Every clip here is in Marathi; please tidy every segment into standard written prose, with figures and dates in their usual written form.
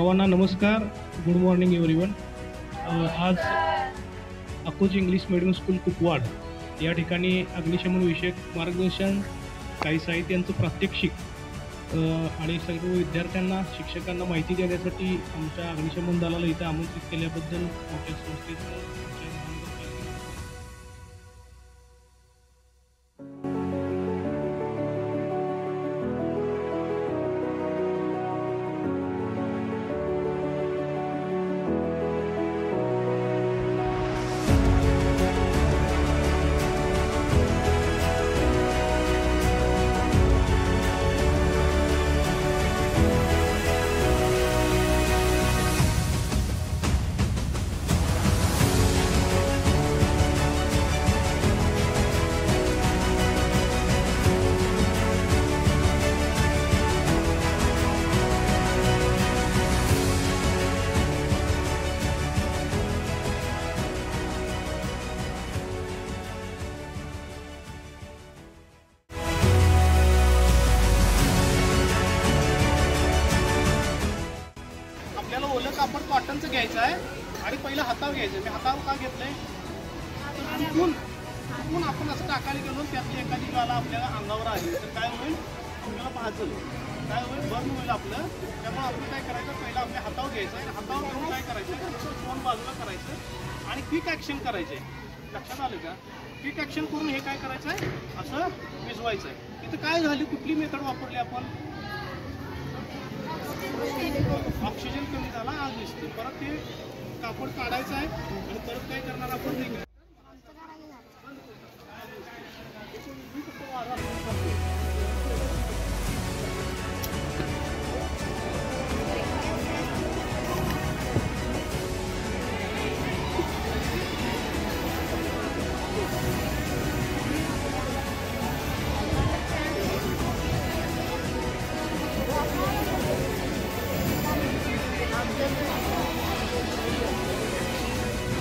सर्वांना नमस्कार. Good morning everyone. आज अकोज इंग्लिश मीडियम स्कूल कुपवाड या ठिकाणी अग्निशमन विषयक मार्गदर्शन, काही साहित्यांचं प्रात्यक्षिक आणि सर्व विद्यार्थ्यांना शिक्षकांना माहिती देण्यासाठी आमच्या अग्निशमन दलाला इथं आमंत्रित केल्याबद्दल आमच्या संस्थेचं ओलं कापड कॉटनचं घ्यायचं आहे आणि पहिलं हातावर घ्यायचं. मी हातावर का घेतलंय तर चुकून आपण असं टाकायला गेलो त्यातली एखादी गाला आपल्याला अंगावर आली तर काय होईल, आपल्याला भाजल, काय होईल, बर्न होईल आपलं. त्यामुळे आपण काय करायचं, पहिलं आपल्या हातावर घ्यायचं आणि हातावर घेऊन काय करायचं, दोन बाजूला करायचं आणि क्विक ॲक्शन करायचे. लक्षात आलं का? क्विक ॲक्शन करून हे काय करायचं आहे, असं भिजवायचं आहे. इथं काय झाली, कुठली मेथड वापरली आपण, ऑक्सिजन कमी झाला, आग दिसते. परत ते कापड काढायचं आहे आणि परत काय करणार आपण, नाही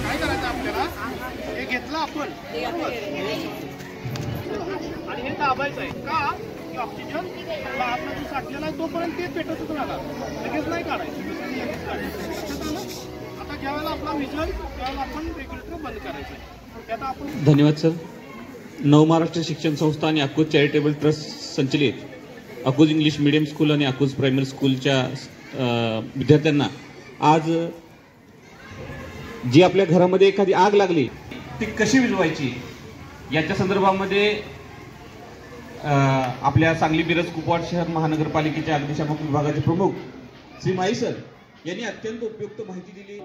काय करायचं आपल्याला, हे घेतलं आपण आणि हे दाबायचं आहे का, की ऑक्सिजन आतला जो साठलेला आहे तोपर्यंत ते पेटतच राहणार, लगेच नाही काढायचं, लगेच काढायचं. लक्षात आलं? आता ज्यावेळेला आपला विजन त्यावेळेला आपण रेग्युलेटर बंद करायचं आहे. आता आपण धन्यवाद सर. नवमहाराष्ट्र शिक्षण संस्था आणि अकोज चॅरिटेबल ट्रस्ट संचलित अकोज इंग्लिश मीडियम स्कूल आणि अकोज प्रायमरी स्कूलच्या विद्यार्थ्यांना आज जी आपल्या घरामध्ये एखादी आग लागली ती कशी विझवायची याच्या संदर्भामध्ये आपल्या सांगली मिरज कुपवाड शहर महानगरपालिकेच्या अग्निशामक विभागाचे प्रमुख श्री माई सर यांनी अत्यंत उपयुक्त माहिती दिली.